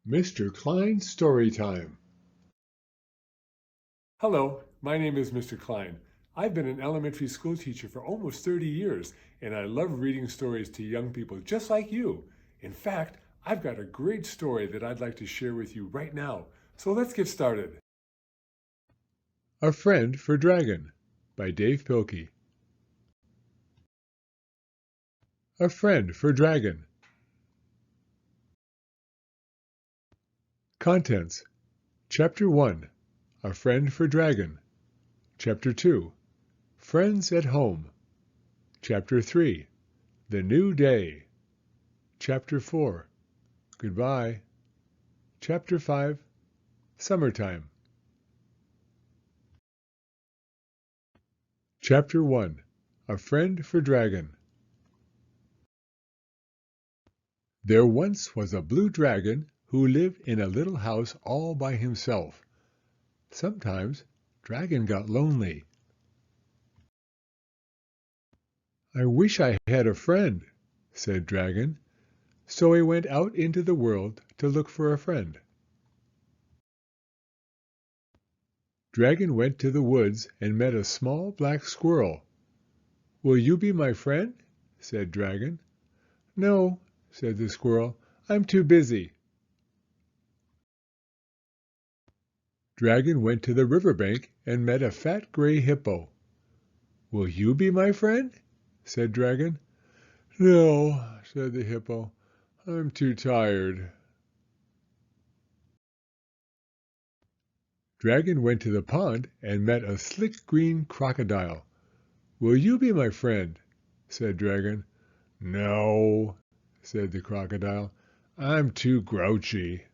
Mr. Klein's Story Time. Hello, my name is Mr. Klein. I've been an elementary school teacher for almost 30 years, and I love reading stories to young people just like you. In fact, I've got a great story that I'd like to share with you right now. So let's get started. A Friend for Dragon by Dav Pilkey. A Friend for Dragon. Contents: Chapter 1, A Friend for Dragon. Chapter 2, Friends at Home. Chapter 3, The New Day. Chapter 4, Goodbye. Chapter 5, Summertime. Chapter 1, A Friend for Dragon. There once was a blue dragon who lived in a little house all by himself. Sometimes Dragon got lonely. "I wish I had a friend," said Dragon, so he went out into the world to look for a friend. Dragon went to the woods and met a small black squirrel. "Will you be my friend?" said Dragon. "No," said the squirrel, "I'm too busy." Dragon went to the river bank and met a fat gray hippo. "Will you be my friend?" said Dragon. "No," said the hippo, "I'm too tired." Dragon went to the pond and met a slick green crocodile. "Will you be my friend?" said Dragon. "No," said the crocodile, "I'm too grouchy."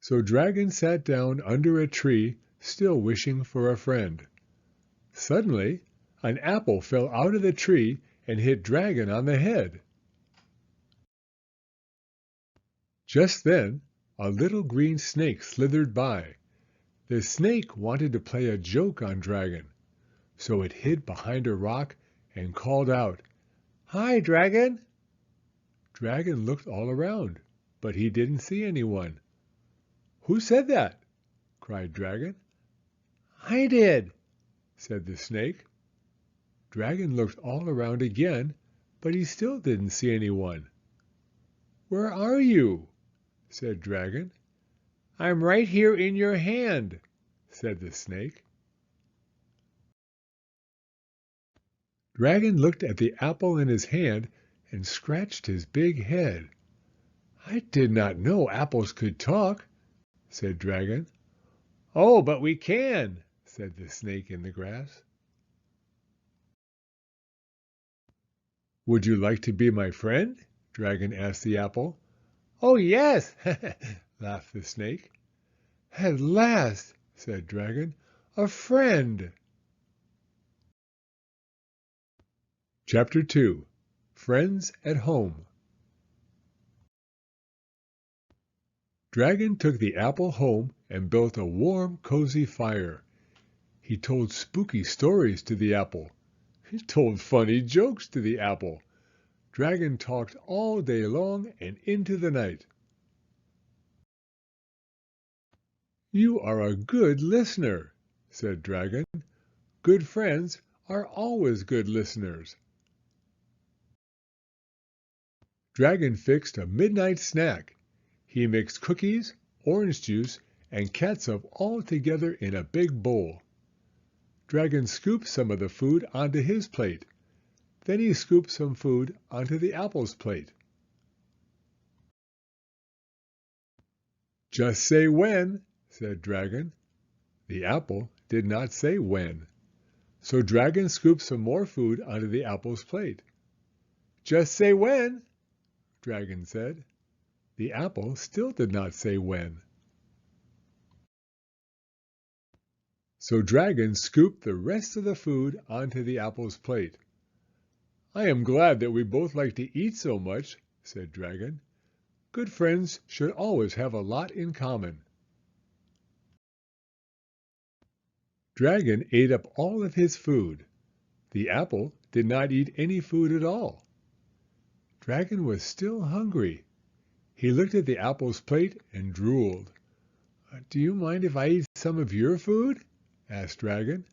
So Dragon sat down under a tree, still wishing for a friend. Suddenly, an apple fell out of the tree and hit Dragon on the head. Just then, a little green snake slithered by. The snake wanted to play a joke on Dragon, so it hid behind a rock and called out, "Hi, Dragon!" Dragon looked all around, but he didn't see anyone. "Who said that?" cried Dragon. "I did," said the snake. Dragon looked all around again, but he still didn't see anyone. "Where are you?" said Dragon. "I'm right here in your hand," said the snake. Dragon looked at the apple in his hand and scratched his big head. "I did not know apples could talk," said Dragon. "Oh, but we can," said the snake in the grass. "Would you like to be my friend?" Dragon asked the apple. "Oh, yes," laughed the snake. "At last," said Dragon, "a friend." Chapter 2, Friends at Home. Dragon took the apple home and built a warm, cozy fire. He told spooky stories to the apple. He told funny jokes to the apple. Dragon talked all day long and into the night. "You are a good listener," said Dragon. "Good friends are always good listeners." Dragon fixed a midnight snack. He mixed cookies, orange juice, and catsup all together in a big bowl. Dragon scooped some of the food onto his plate. Then he scooped some food onto the apple's plate. "Just say when," said Dragon. The apple did not say when. So Dragon scooped some more food onto the apple's plate. "Just say when," Dragon said. The apple still did not say when. So Dragon scooped the rest of the food onto the apple's plate. "I am glad that we both like to eat so much," said Dragon. "Good friends should always have a lot in common." Dragon ate up all of his food. The apple did not eat any food at all. Dragon was still hungry, He looked at the apple's plate and drooled. "Do you mind if I eat some of your food?" asked Dragon.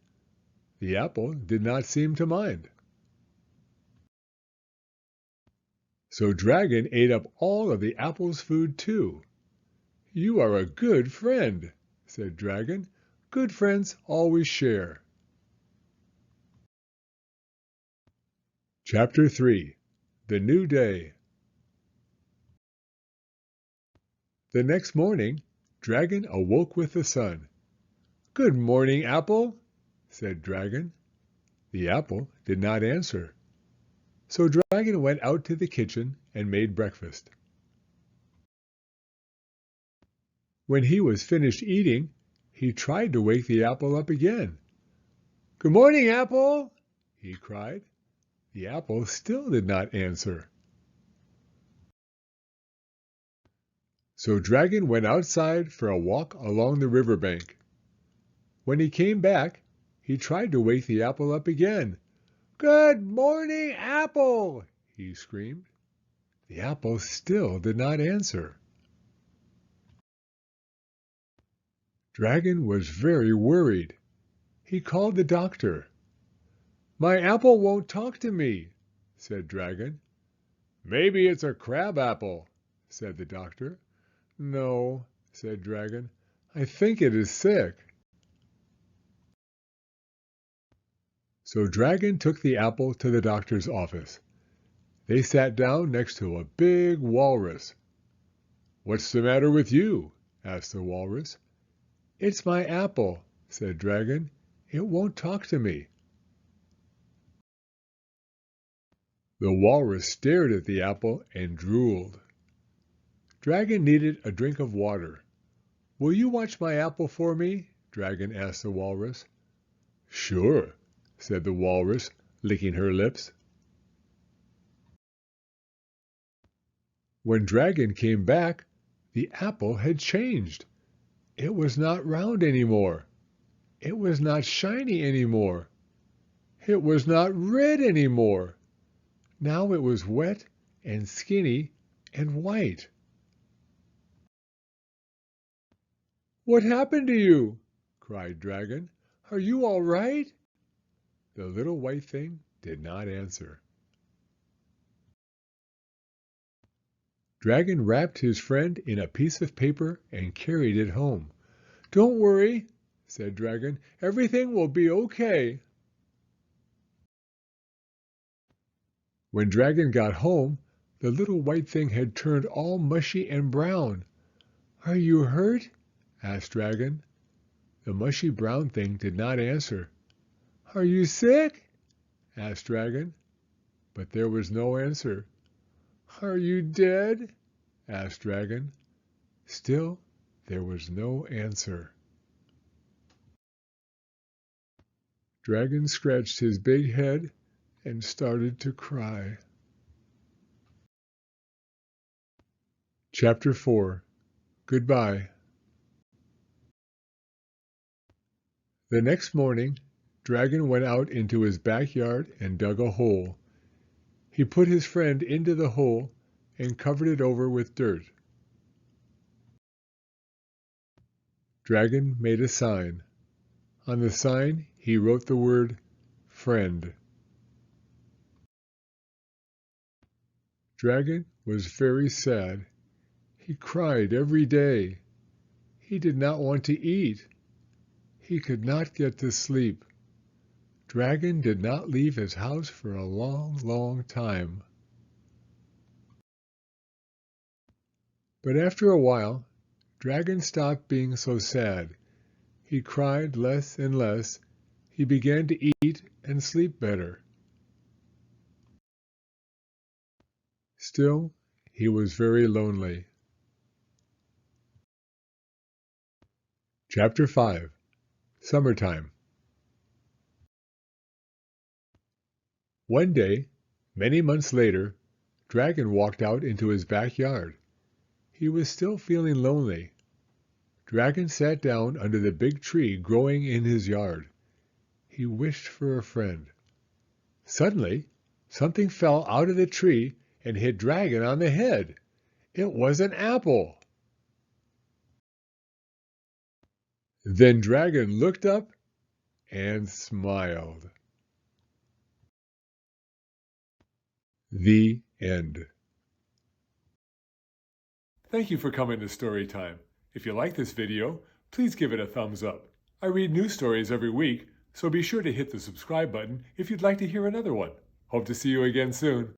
The apple did not seem to mind. So Dragon ate up all of the apple's food too. "You are a good friend," said Dragon. "Good friends always share." Chapter 3. The New Day. The next morning, Dragon awoke with the sun. "Good morning, Apple," said Dragon. The apple did not answer. So Dragon went out to the kitchen and made breakfast. When he was finished eating, he tried to wake the apple up again. "Good morning, Apple," he cried. The apple still did not answer. So Dragon went outside for a walk along the river bank. When he came back, he tried to wake the apple up again. "Good morning, Apple," he screamed. The apple still did not answer. Dragon was very worried. He called the doctor. "My apple won't talk to me," said Dragon. "Maybe it's a crab apple," said the doctor. "No," said Dragon. "I think it is sick." So Dragon took the apple to the doctor's office. They sat down next to a big walrus. "What's the matter with you?" asked the walrus. "It's my apple," said Dragon. "It won't talk to me." The walrus stared at the apple and drooled. Dragon needed a drink of water. "Will you watch my apple for me?" Dragon asked the walrus. "Sure," said the walrus, licking her lips. When Dragon came back, the apple had changed. It was not round anymore. It was not shiny anymore. It was not red anymore. Now it was wet and skinny and white. "What happened to you?" cried Dragon. "Are you all right?" The little white thing did not answer. Dragon wrapped his friend in a piece of paper and carried it home. "Don't worry," said Dragon. "Everything will be okay." When Dragon got home, the little white thing had turned all mushy and brown. "Are you hurt?" asked Dragon. The mushy brown thing did not answer. "Are you sick?" asked Dragon. But there was no answer. "Are you dead?" asked Dragon. Still there was no answer. Dragon scratched his big head and started to cry. Chapter 4. Goodbye. The next morning, Dragon went out into his backyard and dug a hole. He put his friend into the hole and covered it over with dirt. Dragon made a sign. On the sign, he wrote the word friend. Dragon was very sad. He cried every day. He did not want to eat. He could not get to sleep. Dragon did not leave his house for a long, long time. But after a while, Dragon stopped being so sad. He cried less and less. He began to eat and sleep better. Still, he was very lonely. Chapter 5. Summertime. One day, many months later, Dragon walked out into his backyard. He was still feeling lonely. Dragon sat down under the big tree growing in his yard. He wished for a friend. Suddenly, something fell out of the tree and hit Dragon on the head. It was an apple. Then Dragon looked up and smiled. The end. Thank you for coming to Storytime. If you like this video, please give it a thumbs up. I read new stories every week, so be sure to hit the subscribe button if you'd like to hear another one. Hope to see you again soon.